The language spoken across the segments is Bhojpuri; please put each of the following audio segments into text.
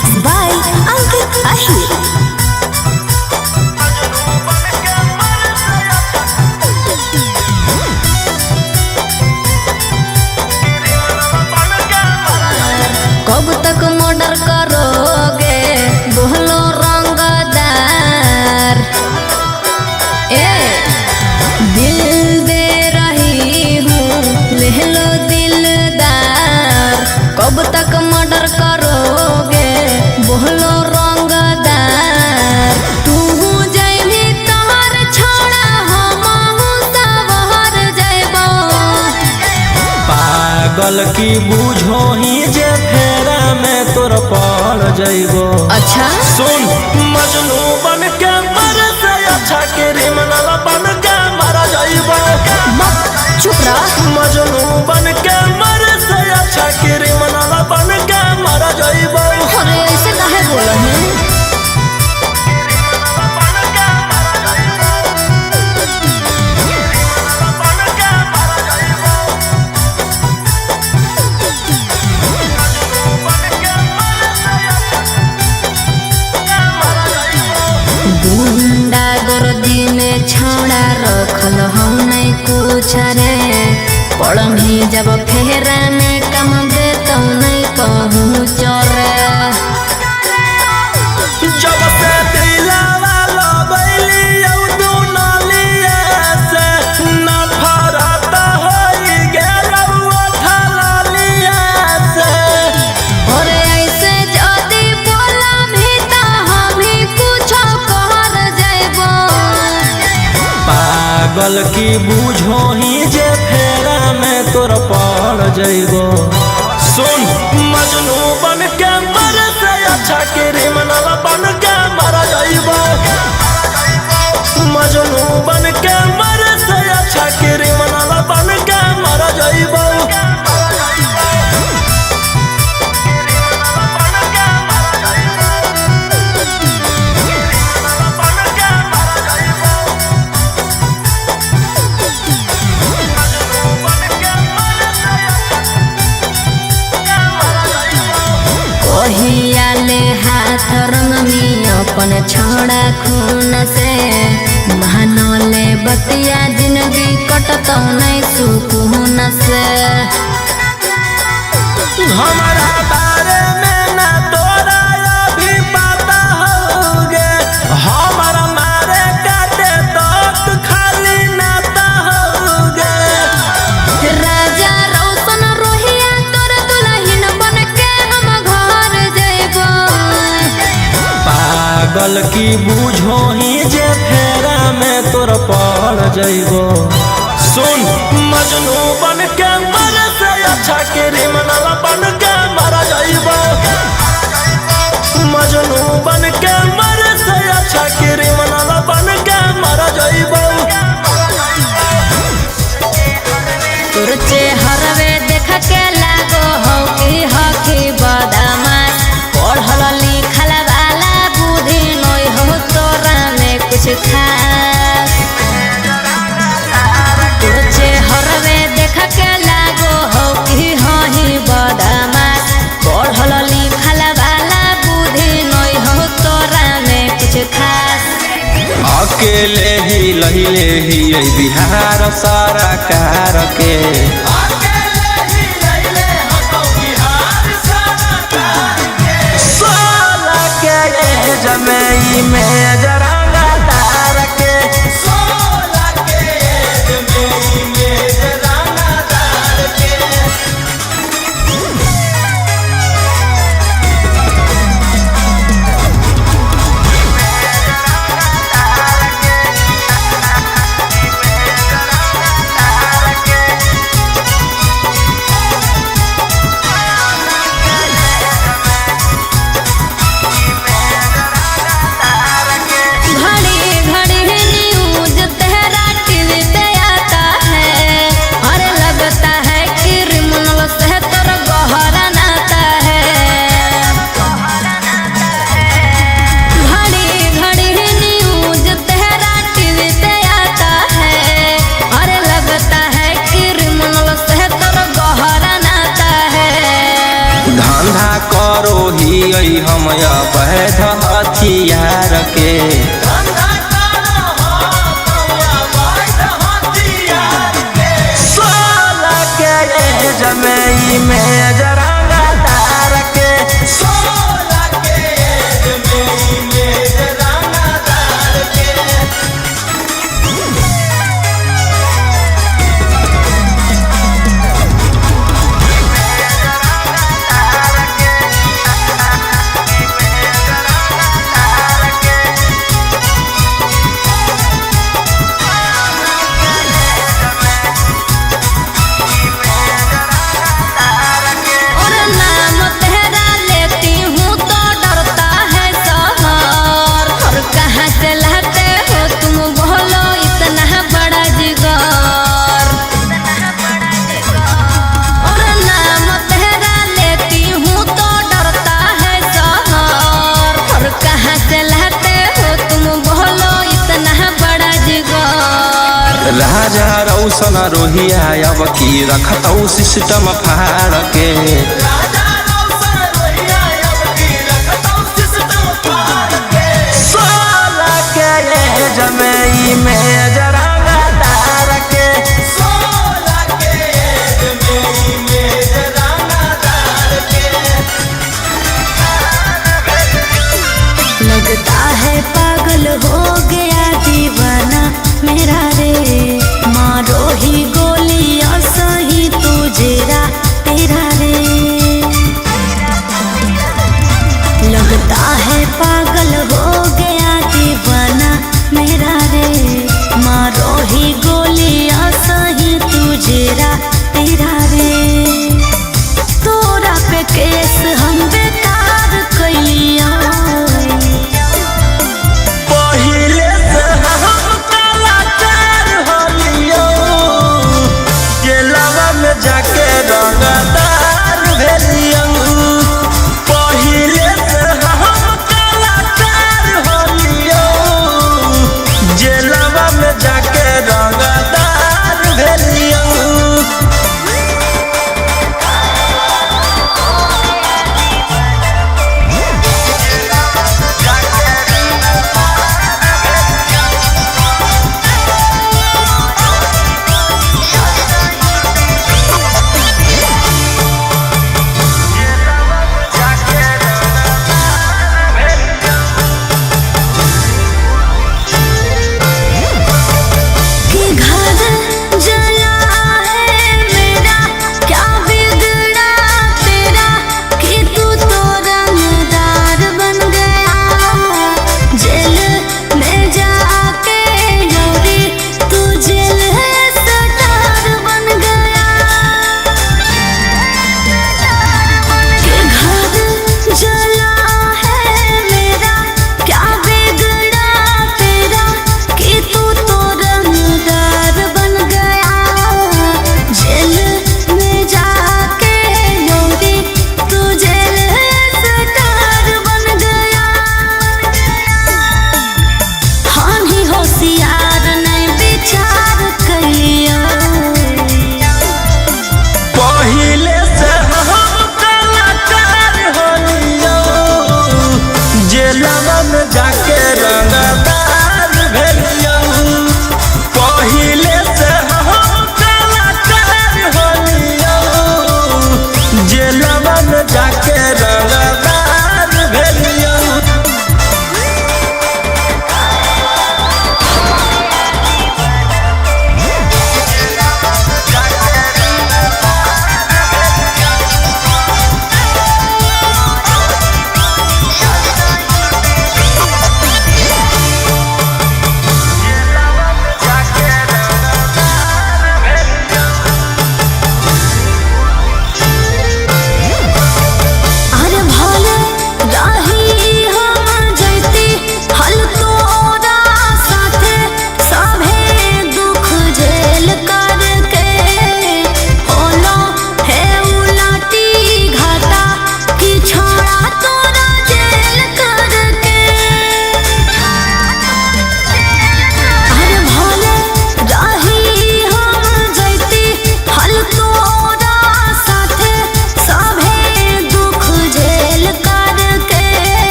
Mixed by Ankit Ahir. कब तक मर्डर करोगे बोलो रंगदार। दिल दे रही हूँ ले लो दिलदार। कब तक मर्डर करोगे बोलो रंगदार। तू जैनी तोहर छोड़ा हम सवर जैबो। पागल की बूझो ही जे फेरा में तोर पड़ जइबो। अच्छा सुन मजनू बन के मर से अच्छा क्रिमिनल बन के मर जइबो। चुप रह। मजनू बन के मर से अच्छा क्रिमिनल बन के मर जइबो। अरे ऐसे काहे बोला है? गुंडा गर्दी में छौड़ा रखल हम नहीं कुछ रे। पढ़ी जब फेरा में कम दे तो नहीं पहुँच रे। जब से दिलवा लगैली तू नलिया से नफरत होई गेलौ ठललिया से। और ऐसे जदी बोला भी तो हम ही कुछ कर जैबो। पागल की बूझो ही जे फेरा में तोर पड़ जइबो। सुन मजनू बन के मर से अच्छा क्रिमिनल बन के मर जइबो। मजनू बन के मर से अच्छा क्रिमिनल बन के मर जइबो। कहियाले हाथ रंगमी अपन छोड़ा खून से। महानले बतिया जिंदगी कटतो नहीं सुकून से। हमारा बारे में ना तोरा अभी पता होगे। हमारा मारे काटे तो खाली नाता होगे। राजा रोशन रोहिया तोर दुल्हन बन के हम घर जइबो। पागल की बूझो ही जे फेरा में तोर पड़ जइबो। सुन मजनू बन के मर से अच्छा क्रिमिनल बन के मर जइबो। मजनू बन के मर से अच्छा क्रिमिनल बन के मर जइबो। तोर चेहरवे देख के लागो हो कि हकी बदमाश। पढ़ल लिखल वाला बुद्धि नई हो तोरा में कुछ खास। तोर चेहरवे देख के लागो हो कि हही बदमाश। पढ़ल लिखल वाला बुद्धि नई हो तोरा में कुछ खास। अकेले ही लहिले ही बिहार सारा कार के। साला के जमई में जरंगा तार के। पियई हम अवैध हथियार के। सोलह के एज में इमेज रंगदार के। 16 के एज में इमेज रंगदार के। और नाम तेरा लेती हूँ तो डरता है शहर। और कहाँ से लाते हो तुम बोलो इतना बड़ा जिगर। और नाम तेरा लेती हूँ तो डरता है शहर। और कहाँ से लाते हो तुम बोलो इतना बड़ा जिगर। राजा रौशन रोहिया अब की रखतौ सिस्टम फाड़ के। सोलह के एज में इमेज रंगदार के। 16 के एज में इमेज रंगदार के। लगता है पागल हो गया दीवाना मेरा रे। मारो ही गोलियां सही तुझेरा तेरा रे। लगता है पागल हो गया दीवाना मेरा रे। मारो ही गोलियां सही तुझेरा तेरा रे। तोरा पे केस हम बेकार कैलिया। पहिले से हम कलाकार होलियो। गेलवा में जाके रंगदार भेलियो। पहिले से हम कलाकार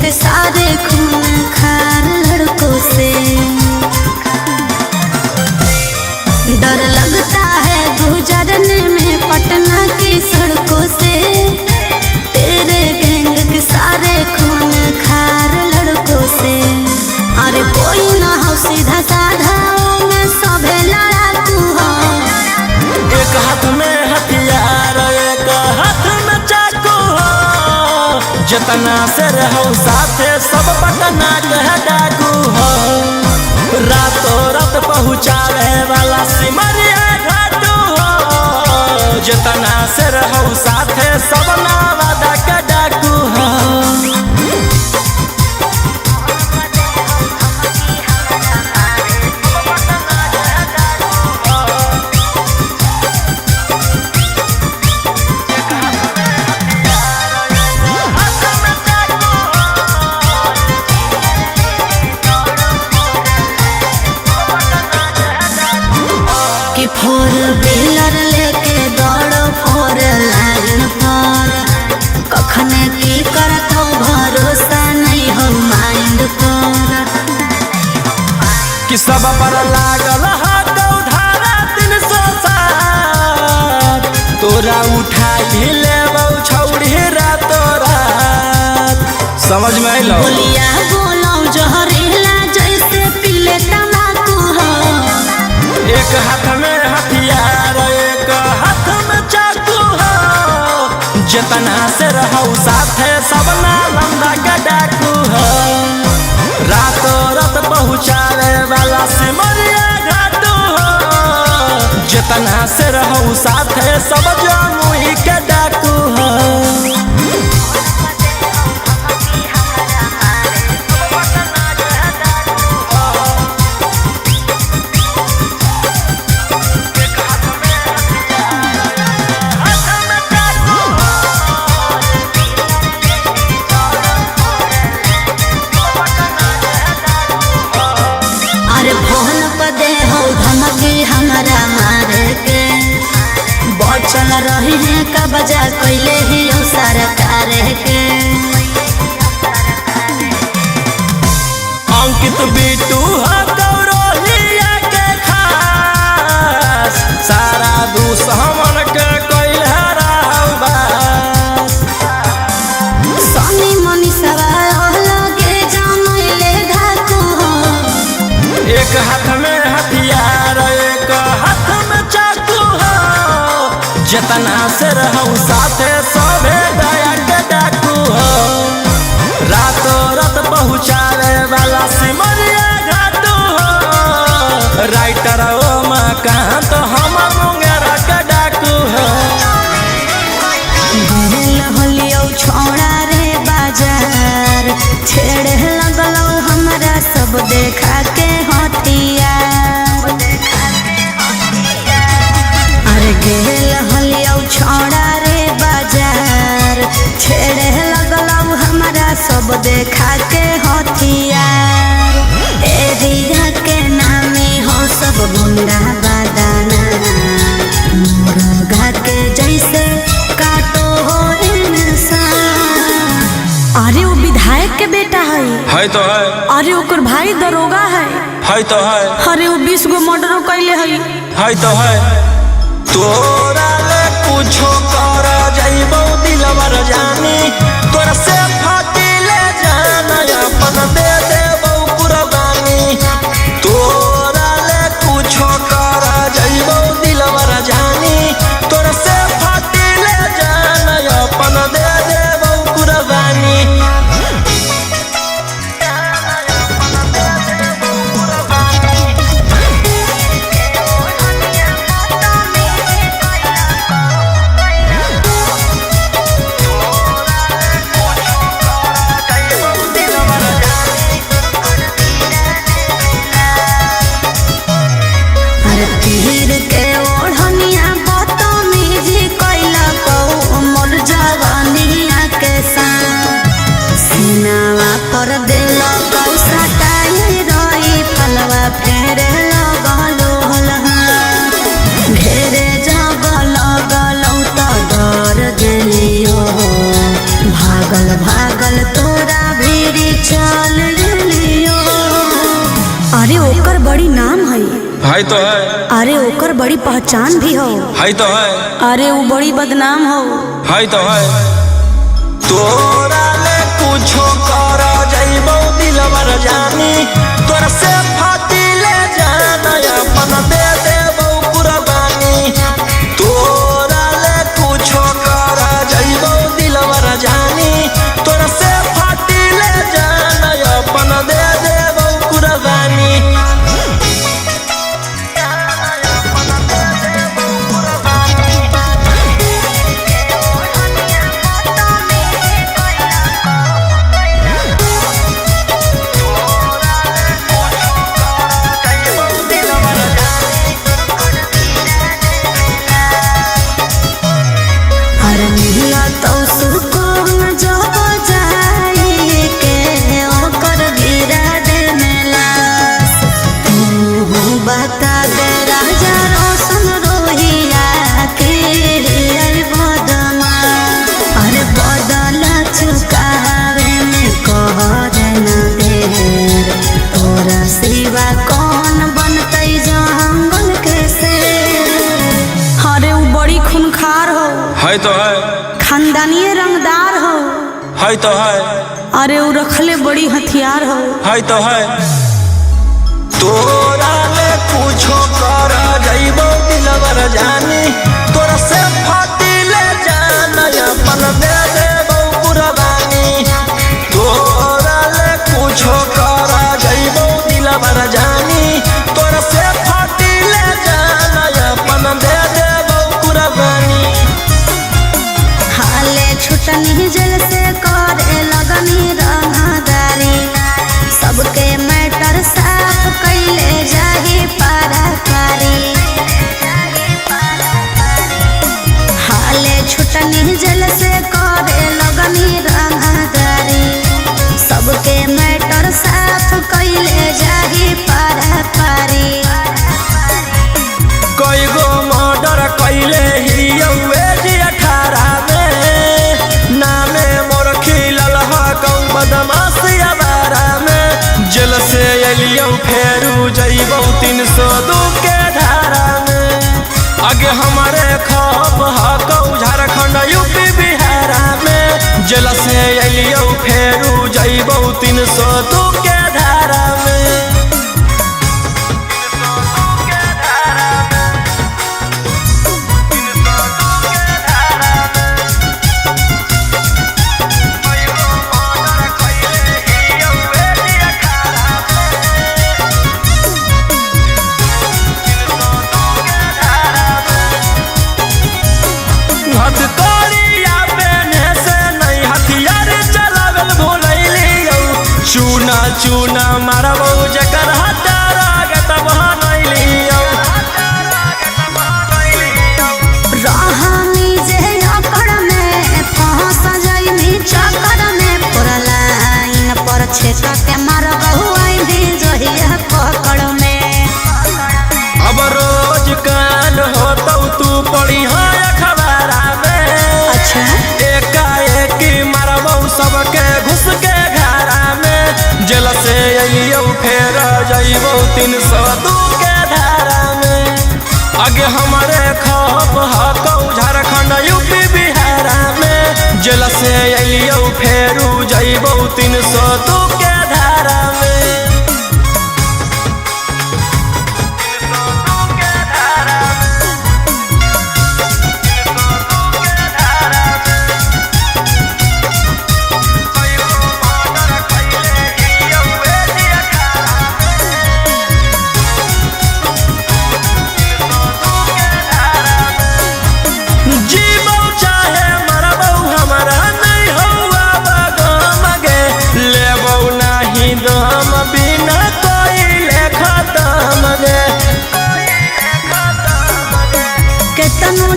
के सारे खून खार लड़कों से। डर लगता है गुजरने में पटना की सड़कों से, तेरे गैंग के सारे खून खार लड़कों से। अरे कोई ना हो सीधा साधा में सभे लड़ाकू हो। एक हाथ में हथियार एक हाथ में चाकू हो, जितना से रहो साथे सब पटना के डाकू हो। रातों रात पहुँचावे वाला सिमरिया घाटू हो, जितना से रहो साथे सब नावादा के डाकू हो। फोर व्हीलर लेके दौड़ो फोर लाइन पर, कखने की करत हो भरोसा नहीं हो माइंड पर। कि सब पर लागल हाथ उधारा 307, तोरा उठाई लेबौ छौड़ी रातों रात। समझ में आइलो? बोलिया बोलो जहरीला जैसे पीले तम्बाकू हो। एक हाथ में हथियार एक हाथ में चाकू हो, जितना से रहो साथे सब नालंदा के डाकू हो। रातों रात पहुँचावे वाला सिमरिया घाटू हो, जितना से रहो साथे सब जमुई के डाकू हो। चल रही है कब्जा कैले ही सरकार के। अंकित बिटू गौरवलिया के खास, सारा दुश्मन के कैल हराबास। सनी मनीषवा लगे जमैले धाकू हो। एक हाथ में हथियार एक हाथ में चाकू हो, जितना से रहूं साथे सभे दया के डाकू हो। रातों रात पहुँचावे वाला सिमरिया घाटू हो, राइटर ओ मकान तो हम मुंगेरा के डाकू हो। दिल होलियो छोड़ा रे बाजार, छेड़े लगलो हमरा सब देखा के हथियार। अरे गेल होलियो छोड़ा रे बाजार, छेड़े लगलो हमरा सब देखा के हथियार। एरिया के नामे हो सब गुंडा बादाना, मुर्गा के जैसे काटो हो इंसान। अरे वो विधायक के बेटा है तो है। अरे ओकर भाई दरोगा है तो है। अरे वो 20 गो मर्डर कैले है तो है। तोरा ले कुछो कर जाइबो दिलवर जानी, तोरा से फाटी ले जाना अपन दे देबो कुर्बानी। तोरा ले कुछो कर जाइबो दिलवर जानी, तोरा से फाटी ले जाना अपन दे देबो कुर्बानी। तीर के ओढ़निया बदतमीजी कैला कौ मोर जवानिया के साथ। सीनावा पर दिल कौ सटाई रही फलवा फेरे लगलो हलहा। घेरे जब लगलौ त डर गेलियो, भागल भागल तोरा भीरी है तो है। अरे ओकर बड़ी पहचान भी हो। है तो है। अरे वो बड़ी बदनाम हो। है तो है। तोरा ले कुछो कर जइबो दिलवर जानी, तोरा से फाटी ले जाना अपन दे देबो कुर्बानी। तोरा ले कुछो कर जइबो दिलवर जानी, तोरा से फाटी ले जाना अपन दे देबो कुर्बानी। है तो है। खानदानी रंगदार हो। है तो है। अरे वो रखले बड़ी हथियार हो। है तो है। तोरा ले कुछो कर जइबो दिलवर जानी, तोरा से फाटी ले जाना अपन दे देबो कुर्बानी। तोरा ले कुछो कर जइबो दिलवर जानी, तोरा से फाटी ले जाना अपन दे देबो कुर्बानी। छुटनी जल से करे लगनी रंगदारी, सबके मैटर साफ कैले जाही पारी। हाले छुटनी जल से करे लगनी रंगदारी, सबके मैटर साफ कैले जाही पारी। कई गो मर्डर कैले ही 18 में, नामे मोर खिलल हकौ बदमाशी अबारा में। जेल से अलियौ फेरू जइबौ 302 के धारा में। आगे हमारे खौफ हकौ झारखंड यूपी बिहार में। जेल से अलियौ फेरू जइबौ 302 के धारा में। चूना चूना मारबो जकर हटारा गटब बनैलियौ। रहनी जे अकड़ में फंस जाइनी चक्कर में, पूरा लाइन पर छेका के मारबो आइनी जहिया पकड़ में। अब रोज कान होतौ तू पढ़ी है अखबारा में। अच्छा एकाएक मारबो सबके घुस के घरा में। जेल से अइयौ फेर जइबौ 302 के धारा में। आगे हमारे खौफ हकौ झारखंड यूपी बिहार में। जेल से अइयौ फेरू जइबौ 302 के धारा में।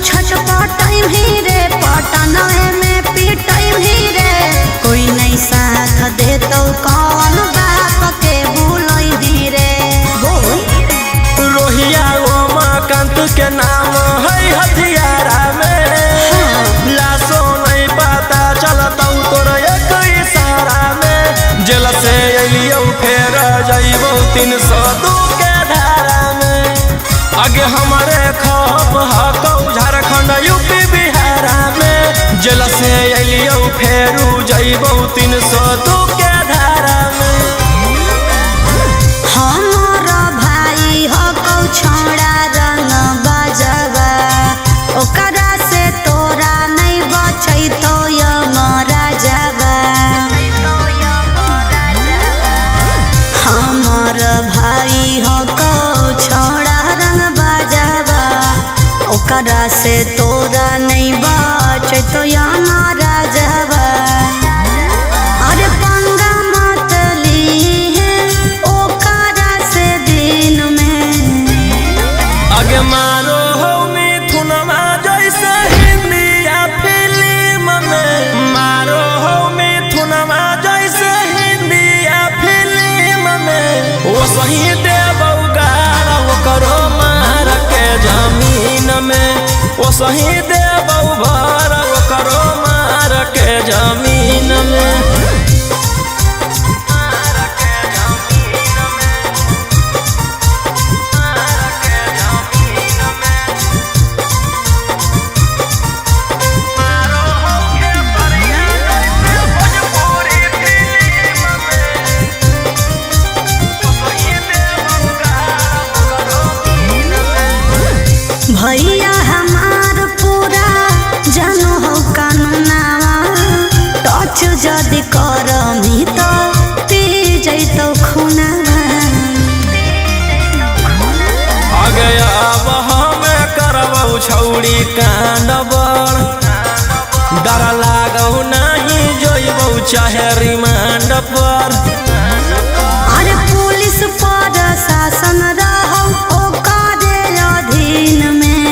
छटपटाई भी रे पटनाए में पिटाई भी रे, कोई नहीं साथ दे तो कौन बाप के भूलई भी रे। रोहिया उमाकांत के नाम है हथियारा में। लाशो नहीं पता चलता तोर एक इशारा में। जेल से अइयौ फेर जइबौ 302 के धारा में। आगे हमारे खप हकौ झारखंड यूपी बिहार में जेल से अलियो फेरू जइबौ 302 के धारा में। हमारा भाई हकौ छोड़ा रंग बजवा ओकरा से तोरा नहीं बचै तो यमरा जवा। हमार भाई हकौ छोड़ा रंग बजवा ओकरा से तोरा नहीं बचै तो यमरा जवा। अरे पंगा मत लीहे ओकरा से दिन में आगे मारो हो मिथुनमा जैसे हिंदी या फिल्म में मारो हो मिथुनमा जैसे हिंदी या फिल्म में वो सही देबौ गाल करो मार के जमीन में वो सही देबौ भर करो मार के जमीन में। भैया हमार पूरा जानो हो कानूनावा टच जदि करमी तो पी जैतो खूनावा। आगे अब हमें करबौ छौड़ी कांड बड़ डर लागौ नहीं जोइबौ चाहे रिमांड पर। अरे पुलिस पर शासन रहौ ओकरे अधीन में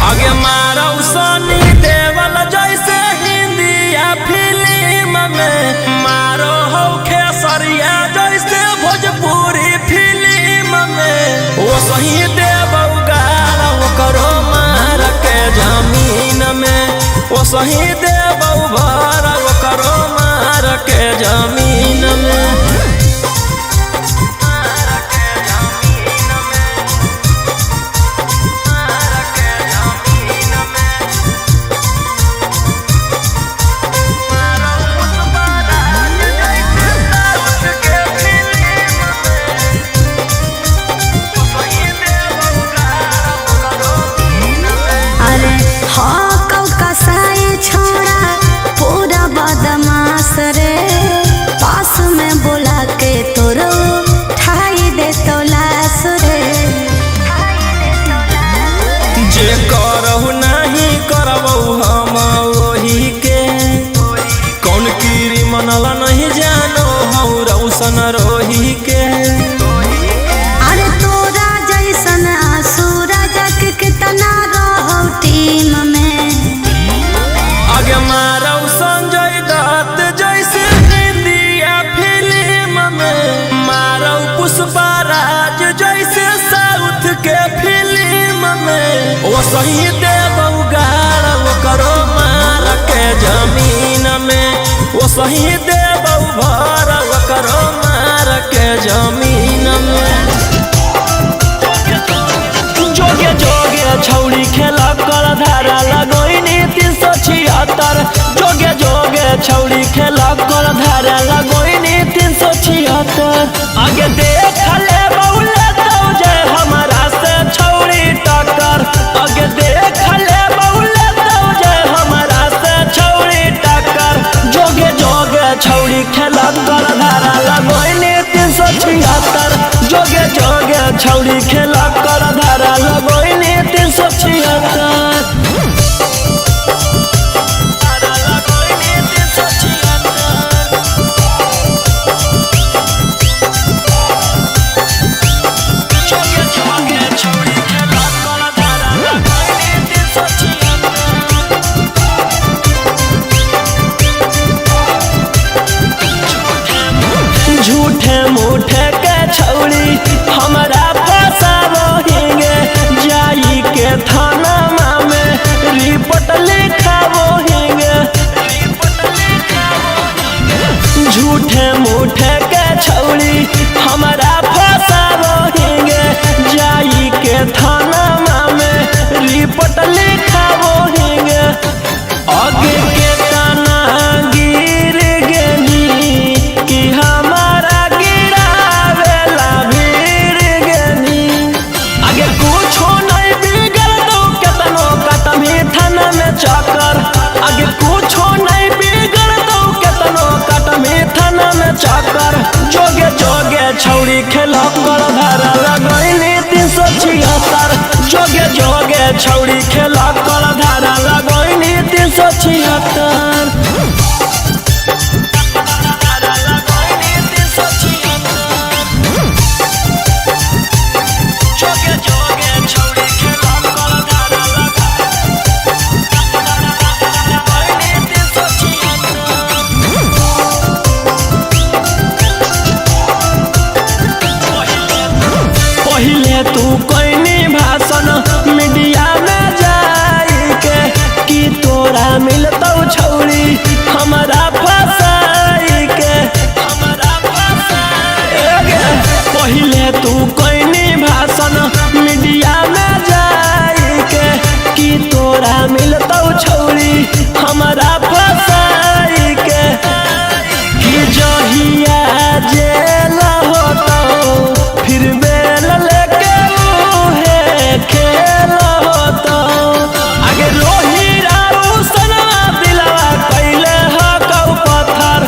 आगे मारौ सनी देवल जैसे हिंदी या फिल्म में मारो हो खेसरिया जैसे भोजपुरी फिल्म में वो सही देबौ गाल करो मार के जमीन में वो सही देबौ भर करो मार के जमीन में। अरे हकौ कसाई छोड़ा पूरा बदमाश रे पास में बोला के तोरो ठाई दे तो लाश रे। जे करहु नहीं करबौ हम वही के कौन कीरी मनला नहीं जानो हौ रौशन रोही के। अरे तोरा जैसन सूरज के कितना रहो टीम में आगे मारौ संजय दत्त जैसे हिंदी या फिल्म में मारौ पुष्पा राज जैसे साउथ के फिल्म में वो सही देबौ गाल करो मार के जमीन में वो सही देबौ भर करो मार के जमीन में। जोगे जोगे छौड़ी खेला कर धारा लगोइनी 376 जोगे जोगे छौड़ी खेला कर धारा लगोइनी 376 आगे देख ले बौले दौ जे हमारा से छौड़ी टक्कर आगे देख ले बौले दौ जे हमारा से छौड़ी टक्कर जोगे जोगे छौड़ी खेला कर धारा लगोइनी 376 जोगे जोगे छौड़ी खेला कर धारा लगोइनी 376। झूठे मूठे के छौड़ी हमारा फसाबो हिंगे जाई के थाना में रिपोर्ट लिखाबो हिंगे झूठे मूठे के छौड़ी हमारा फसाबो हिंगे जाई थाना में रिपोर्ट लिखावो हिंगे आगे के तना गिर गेनी कि हमारा गिरावेला भीड़ गेनी आगे कुछो नहीं बिगड़ दो केतनो कतमी थाना में चक्कर आगे कुछो नहीं बिगड़ दो केतनो कतमी थाना में चक्कर जोगे जोगे छौड़ी खेला कर धारा लगैनी 376 जोगे जोगे छौड़ी खेला कर धारा लगैनी 376 पहिले तू कोई भाषण मीडिया में जाई के कि तोरा मिलतौ छौरी हमारा फसाई के पहिले तू कोई भाषण मीडिया में जाई के कि तोरा मिलतौ छौरी हमारा फसाई के कि जहिया जेल होतौ फिर बेल लेके उहे खेल होतौ आगे रोही राऊ सनवा दिलवा कैले हकौ पत्थर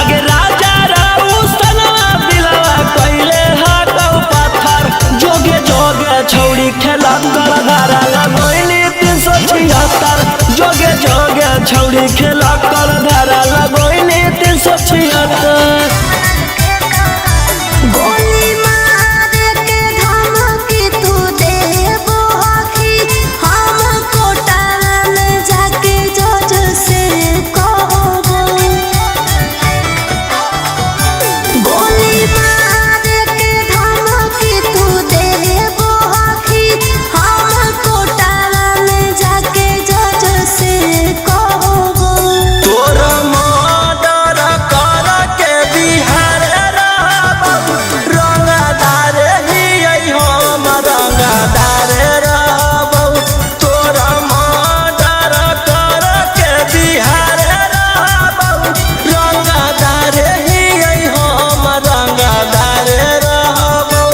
आगे राजा राऊ सनवा दिलवा कैले हकौ पत्थर जोगे जोगे छौड़ी खेला कर धारा लगैनी 376 जोगे जोगे छौड़ी खेला कर धारा लगैनी 376 गोली मार के धमकी तू देबो आखी हम कोटा में जाके जज से कहबो गोली मार के धमकी तू देबो आखी हम कोटा में जाके जज से कहबो तोर मर्डर कर के बिहार रहबौ रंगदार हियै हम रंगदार रहबौ तोर मर्डर कर के बिहार रहबौ रंगदार हियै हम रंगदार रहबौ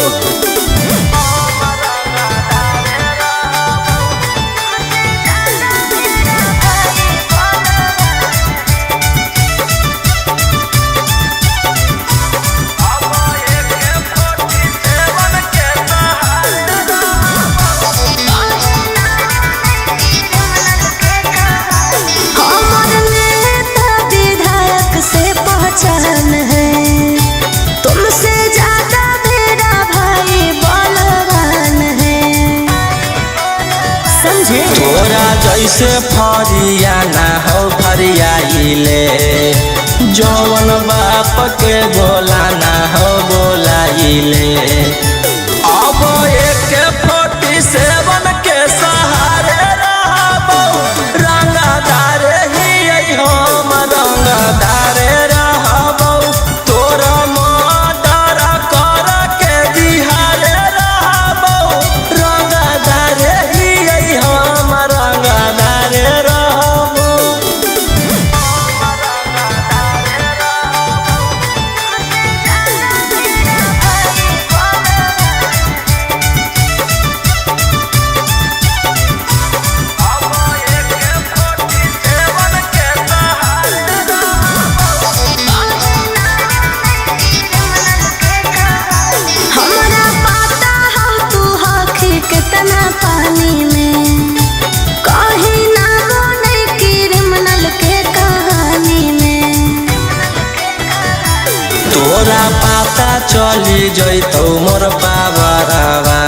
हमर नेता विधायक से पहचान है तुमसे ज्यादा मेरा भाई बलवान है समझे तोरा जैसे फरिया ना हो फरियाइले जौन बाप के गोला ना हो बोलाइले अब एक 47 के सहारे रहबौ रंगदार हियै हम रंगदार रहबौ तोर मर्डर कर के बिहार रहबौ रंगदार हियै हम रंगदार रहबौ हमरा पता है तू हखी कितना पानी में कहीं ना नहीं क्रिमिनल के कहानी में तोरा पता चली जैतौ मोर बाबरवा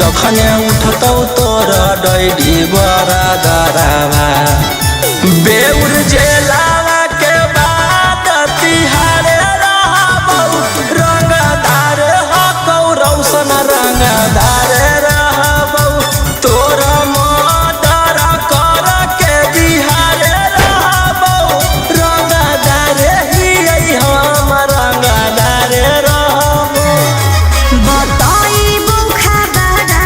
जखने उठतौ तोर डैडी बरादरवा बेउर जेलावा के बाद तिहारे रहबौ रंगदार हकौ रौशन रंगदार रहबौ तोर मर्डर कर के बिहार रहबौ रंगदार हियै हम रंगदार रहबौ बताई बुखा बड़ा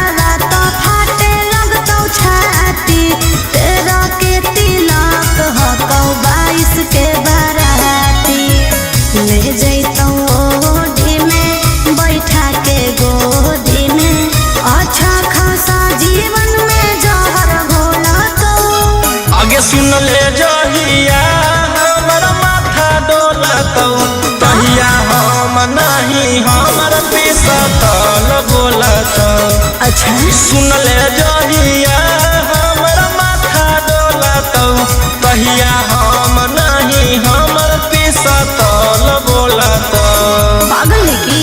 अच्छा सुन ले जहिया हमर माथा डोलत कहिया हम नहीं हमर पिसतल बोलत पागल है की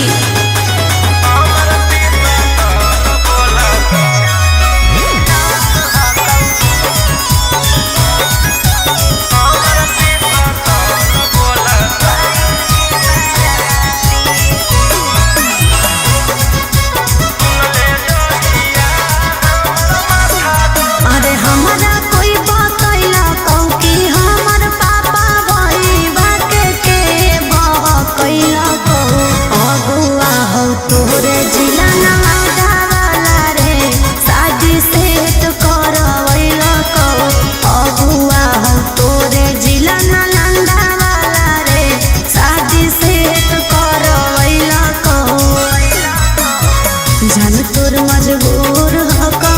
जान तोर मजबूर हको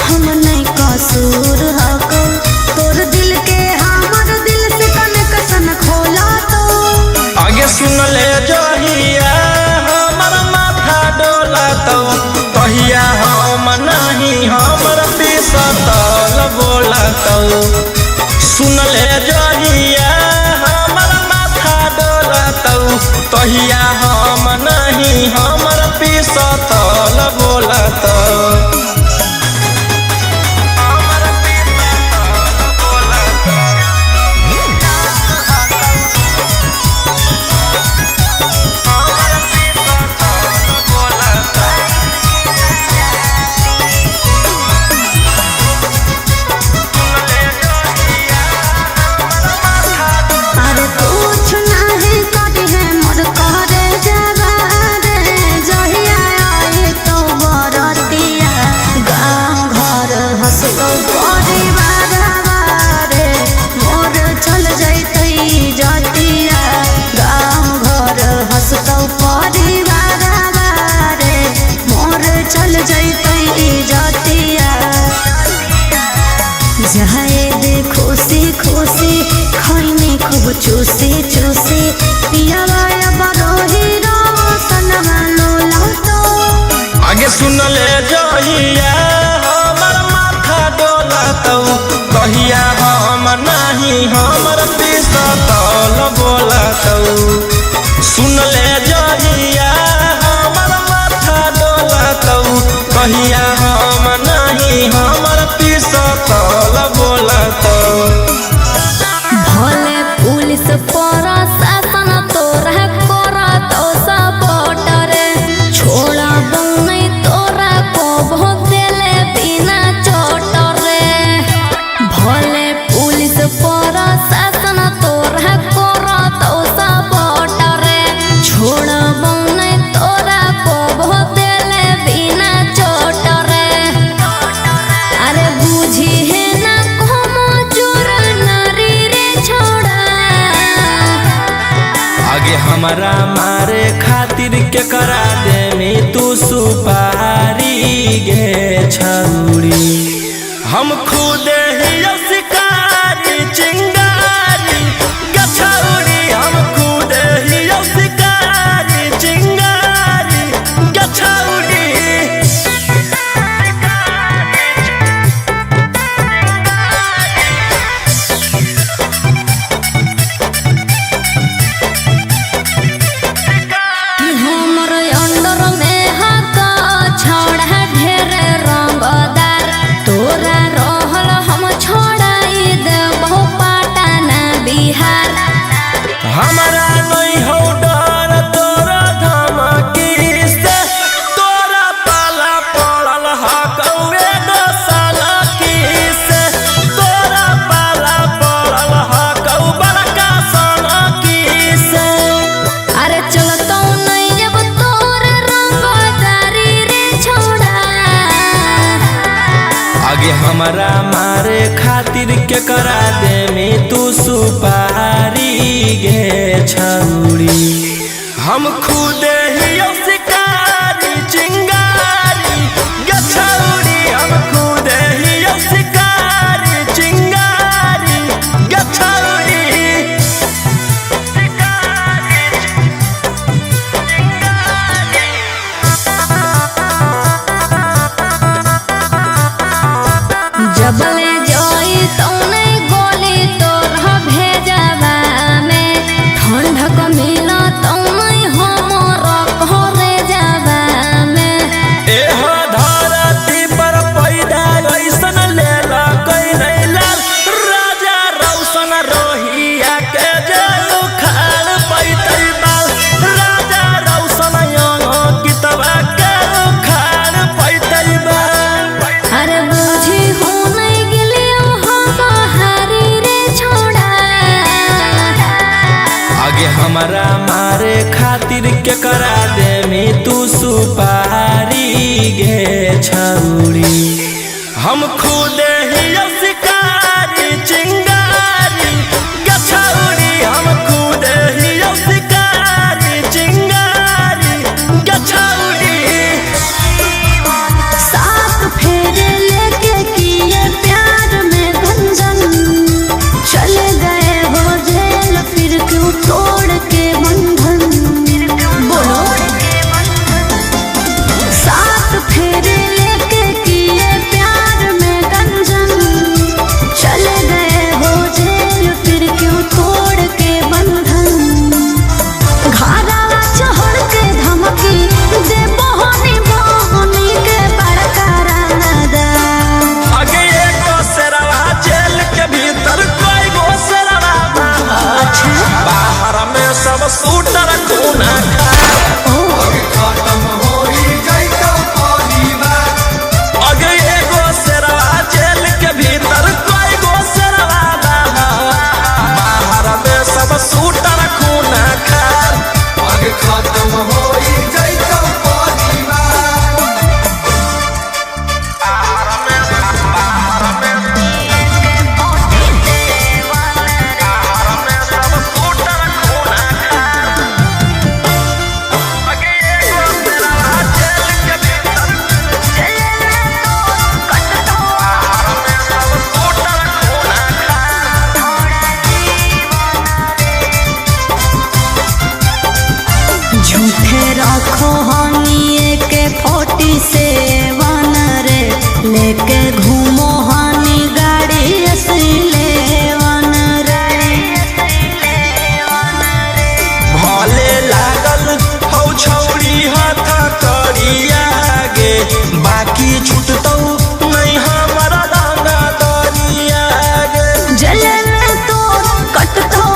हम नहीं कसूर हको तोर दिल के हमर दिल से कनेक्शन खोला तो आगे सुन ले जहिया हमर माथा डोलत कहिया हम नहीं हमर पिसतल बोलत सुन ले जहिया हमर माथा डोलत कहिया हम नहीं हमर पिसतल बोलत जाए दे खुशी खुशी खैनी खूब चूसी चूसी पिया बरोही रोशनमा लोला तो आगे सुन ले जहिया हमर माथा डोलत कहिया हम नहीं हमर पिसतल बोलत सुन ले जहिया हमर माथा डोलत कहिया हम नहीं हमर पिसतल बोलत भले पुलिस प्रशासन तोरा करत सपोर्ट रे छोड़ा नहीं तोरा को भोगले बिना चोट रे भले पुलिस प्रशासन तोरा करत सपोर्ट रे छोड़ा नहीं तोरा को भोगले बिना चोट रे अरे बुझी है ना como चोर नारी रे छोड़ा आगे हमारा मारे खातिर के करा दे में तू सुपारी गे छौरी हम खुद ही शिकारी चिंगारी गे छौरी हम खुद ही शिकारी चिंगारी गे छौरी हमर अंडर में हक छोड़ा ढेर रंगदार तोरा रहल हम छोड़ाई देबो पटना बिहार हमारा नहीं हो डर तोरा धमकी से तोरा पाला पड़ल हकौए गो सनकी से तोरा पाला पड़ल हकौ बड़का सनकी से अरे चलतो नहीं जब तोर रंगदारी रे छोड़ा आगे हमारा मारे खातिर के करा दे में तू सुपारी गे छौरी हम खुद ही शिकारी चिंगारी गे छौरी हम खुद ही शिकारी चिंगारी गे छौरी आगे हमारा मारे खातिर के करा दे में तू सुपारी गे छौरी। हम खुद ही शिकारी चिंगारी गे छौरी, हम खुद ही शिकारी चिंगारी गे छौरी। साथ फेरे लेके किए प्यार में गंजन, चले गए हो जेल फिर क्यों तोड़ के बंधन। बोलो साथ फेरे लेके किए प्यार में गंजन, चले गए हो जेल फिर क्यों तोड़ के बंधन। घारा चढ़ के धमकी दे बहनी बहनी के बड़का रानादा। आगे एगो शेरवा जेल के भीतर कोई गो शेरवा बाहर में सब शूटर खूना खा। आगे एगो शेरवा जेल के भीतर कोई गो शेरवा बाहर में सब शूटर खूना खा। खत्म हो जैतो झूठे रखो हनी के 47 रे, लेके घूमो हनी गाड़ी असलेवन रे। भले लागल हौ छौरी हाथ करिया गे, बाकी छूटतौ नहीं हमारा रंगा दरिया गे। जले में तो कटतो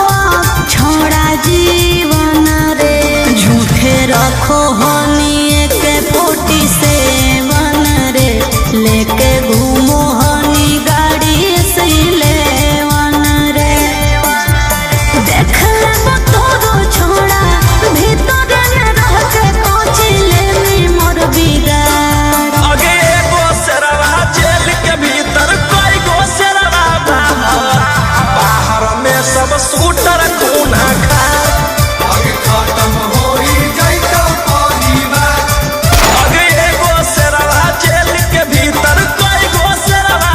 छोड़ा जीवन रे। झूठे रखो हनी के 47 रे, लेके घूमो हनी गाड़ी असलेवन रे। देख ले तोरो छोड़ा भीतर में रह के कोचिले में मोर बिगाड़। आगे एगो शेरवा जेल के भीतर कोई गो शेरवा बाहर में सब शूटर खूना खा। खत्म हो जैतो आगे एगो शेरवा जेल के भीतर कोई गो शेरवा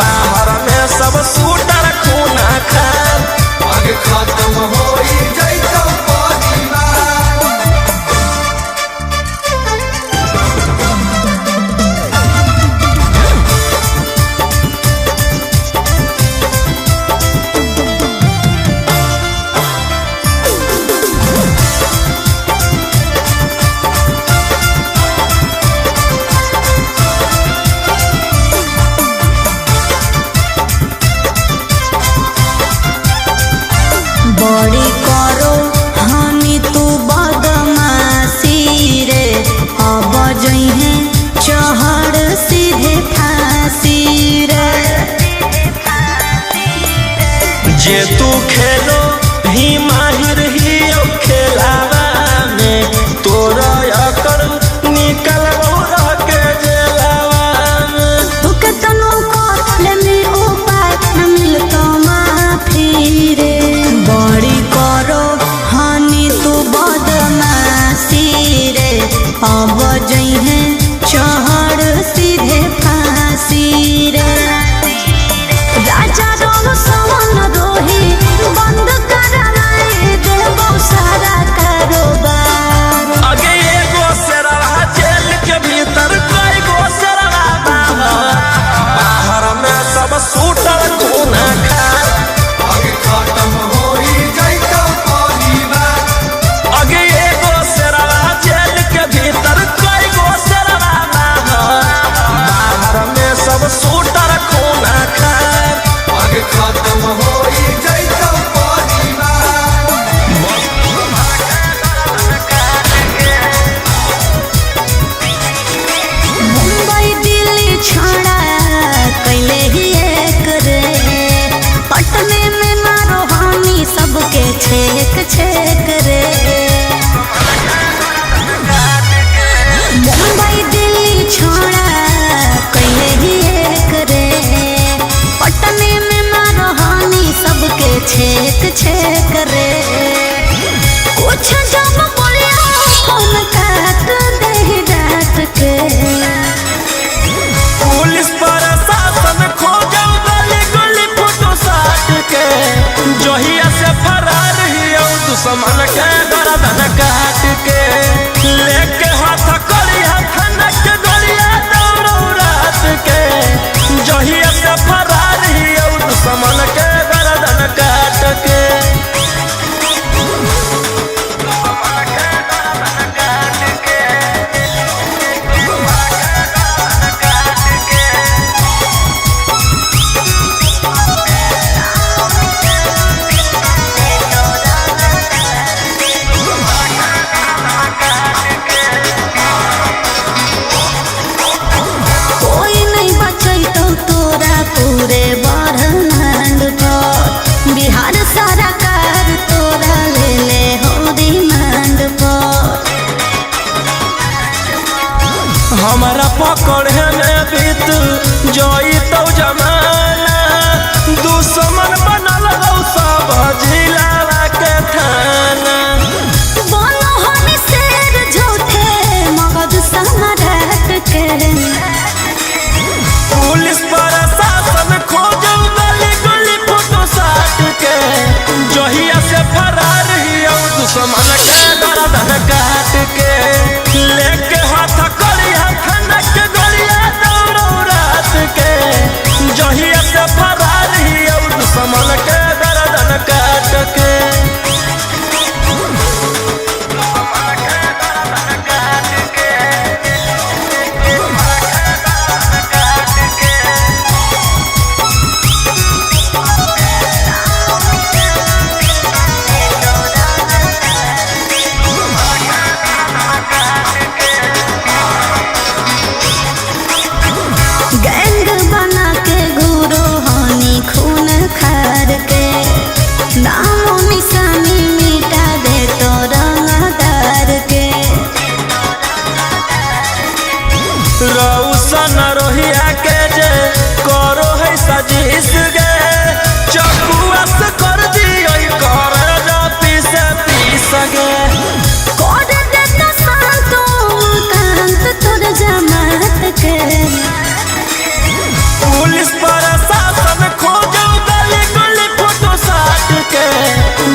बाहर में सब शूटर खूना खा। खत्म हो जैतो बड़ी करो हनी तू बदमाशी रे, अब जइहे चढ़ सीधे फांसी रे। जे तू खेलो ही माहिर ही खेलावा में, तोरा अकर निकल रह के जेलावा में। तू के तनु को ले मी उपाय न मिलतो माफी रे। बड़ी कर छेक छेक रे। मुंबई दिल्ली छोड़ा कहे ही एक रे। पटने में मारहानी सबके छेक छेक रे। कुछ जब बोलिया फोन काट दे डांट के। पुलिस प्रशासन खोजो गली गली फोटो साट के। जहिया से फरार हियो दुश्मन के गर्दन काट के। लेके हाथ करिया खनक गोलिया दौड़ो रात के। जहिया से फरार हियो दुश्मन के गर्दन काट के। कोई नहीं बचैतो तोरा पूरे ब्रह्मांड पर। बिहार सरकार तोरा ले ले हो रिमांड पर। हमारा पकड़े में बीत जोई तो जमाना। दुश्मन बनल हो सब जिला के थाना। बोलो हम शेर झूठे मगध सम्राट के। पुलिस प्रशासन खोजो गली गली फोटो साट के। जहिया से फरार हियो दुश्मन के गर्दन काट के। लेके हाथ करिया खनक गोलिया दौड़ो रात के। जहिया से फरार हियो दुश्मन के गर्दन काट के। गैंग बना के गुरु होनी खून खार के। नामो निशानी मिटा दे तो रंगदार के। रौशन रोहिया के जे करो है सजीस गे। चकुआ से कर दियो कर पीस पीस गे। कोड दे तो शांतो कांत तोर जमात के। पुलिस प्रशासन खोजो गली गली फोटो साट के।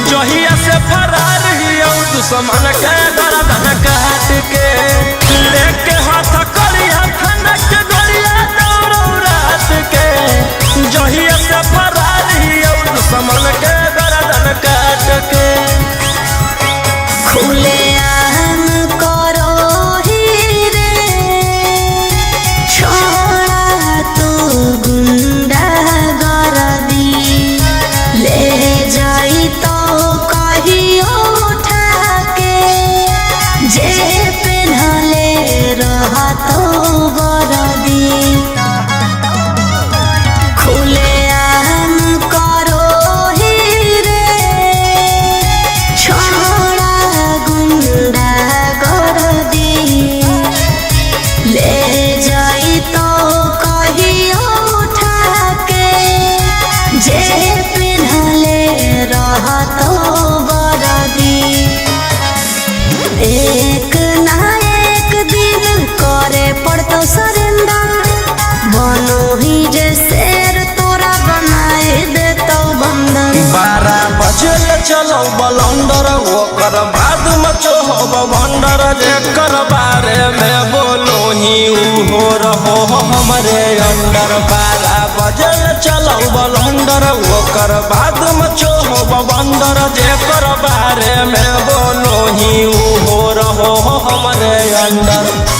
जहिया से फरार हियो दुश्मन के गर्दन काट के। लेके हाथ करिया खनक गोलिया दौड़ो रात के। जहिया से फरार हियो दुश्मन के गर्दन काट के। खुले आम करो ही रे। छोड़ा तू गुंडा गर्दी। ले जाई तो कहियो उठा के। जे पेन्हले रहतो वर्दी। खुले आम करो ही रे। छोड़ा गुंडा गर्दी। ले जाई तो कहियो उठा के। जे पेन्हले रहतो वर्दी। एक ना एक दिन करे पड़तो सरेंडर। बनो ही जे शेर तोरा बनाए देतो बंदर। 12 बजे चलो बलंदर ओकर बाद मचो हो भंडर। जेकर बारे में बोलो ही हो रहो हमरे अंडर। 12 बजे चलो बलंदर ओकर बाद मचो हो भंडर। जेकर बारे में बोलो ही हो रहो हमरे अंडर।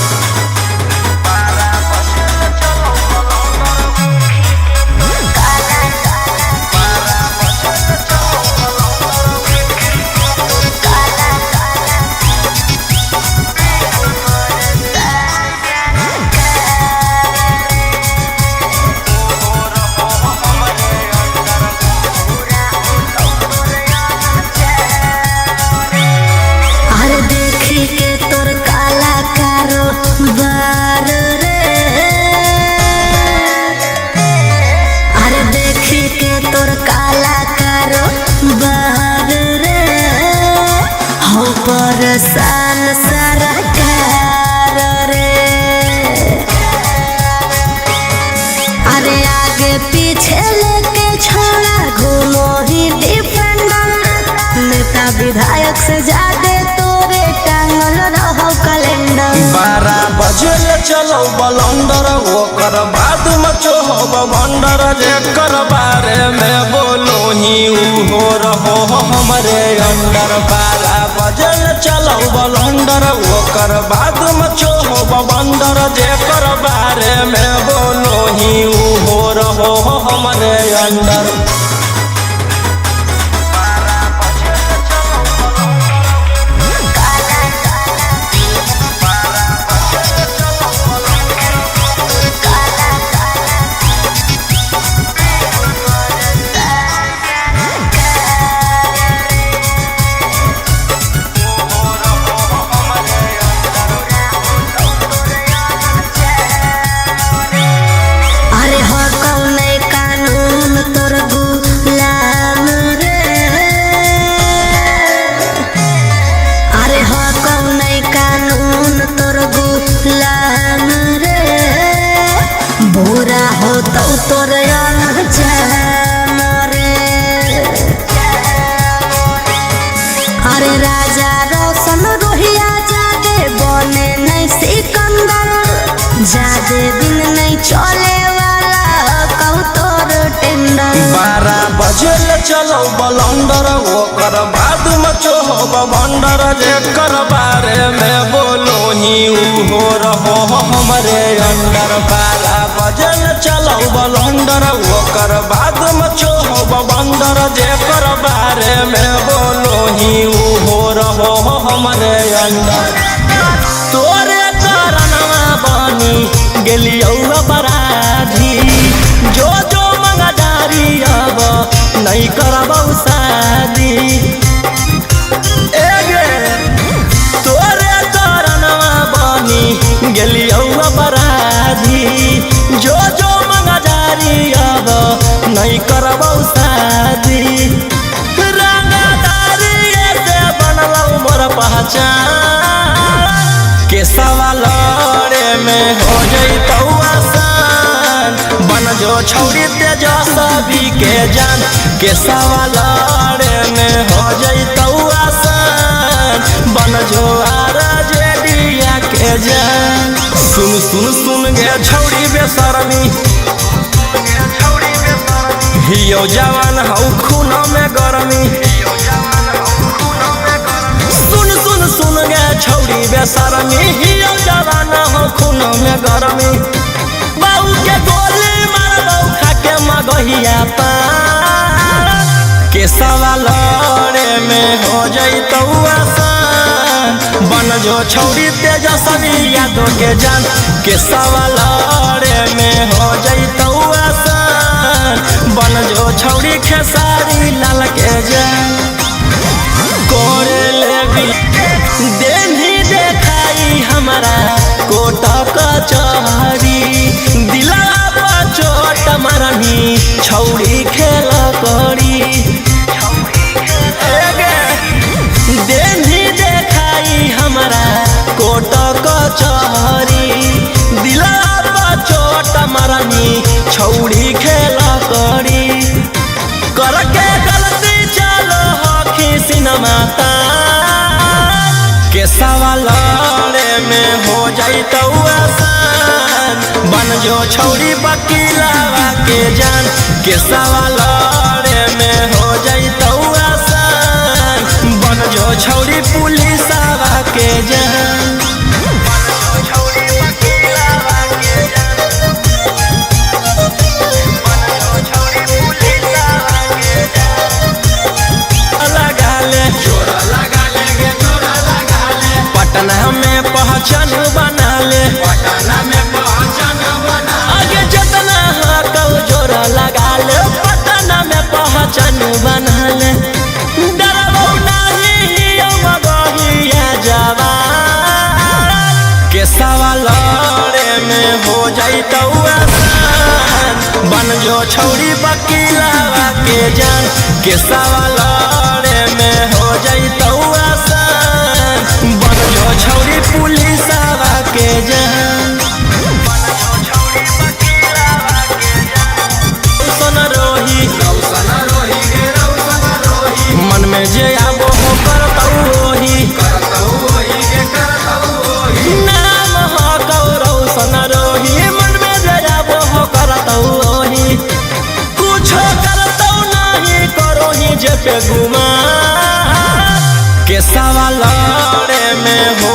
सान सरकार रे। अरे आगे पीछे लेके छोड़ा घूमो ही डिफेंडर। नेता विधायक से ज्यादा तोरे टांगल रहो कैलेंडर। 12 बजे चलो बलंदर ओकर बाद मचो हो भंडर। जेकर बारे में बोलो ही हो रहो हमरे अंडर। 12 बजे चलो बलंदर ओकर बाद मचो हो भंडर। जेकर बारे में बोलो ही हो रहो हमरे अंडर। बुरा हो तो तोर अरे राजा रोशन रोहिया जादे बने नहीं सिकंदर। जादे दिन नहीं चले वाला कहू तोर टेंडर। 12 बजे चलो बलंदर ओकर बाद मचो हो भंडर। जेकर बारे में बोलो ही हो रहो हमरे अंडर। 12 बजे चलो बलंदर ओकर बाद मचो हो भंडर। जेकर बारे में बोलो ही हो रहो हमरे अंडर। तोरे कारणवा बनी गेलियौ अपराधी। जो जो मंगदारी अब नहीं करबौ शादी। तोरे कारणवा बनी गेलियौ अपराधी। जो जो मंगदारी अब नहीं करबौ शादी। रंगदारी से बनलौ मोर पहचान। के सवाल में हो जैतौ आसान। बन जो छौरी तेजस्वी के जान। के सवाल में हो जैतौ आसान। बन जो RJD के जान। सुन सुन सुन गे छौरी बेशरमी। हियो जवान हौ खून में गरमी। सुन सुन सुन गे छौरी बेशरमी। हियो जवान हौ खून में गरमी। बाऊ के गोली मारबौ खाके मगहिया पार। के सवाल में हो जैतौ आसान। बन जो छौरी तेजस्वी यादव के जान। के सवाल में हो जैतौ आसान। बन जो छौरी खेसारी लाल के जान। कोरे लेबी देनी देखाई हमारा कोट कचहरी। दिला पर चोट मारनी छौरी खेल करी। देनी देखाई हमारा कोट कचहरी। दिला पर चोट मारनी छौरी खेल करी। करके गलती चलो हखी सिनेमा के सवाल में हो जैतौ आसान। बन जो छौरी वकीलवा के जान। के सवाल में हो जैतौ आसान। बन जो छौरी पुलिसवा के जान। पटना में पहचान बना ले। आगे जितना हकौ जोरा लगा ले। पटना में पहचान बना ले। डरबौ नहीं मगहिया जवान। के सवाल में हो जैतौ आसान। बन जो छौरी वकीलवा के जान। के सवाल में हो जैतौ आसान।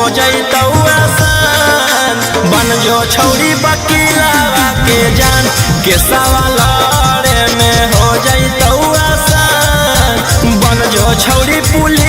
जैतौ आसान। बन जो छौरी वकीलावा के जान, के सवाल में हो जैतौ आसान। बन जो छौरी पुलिस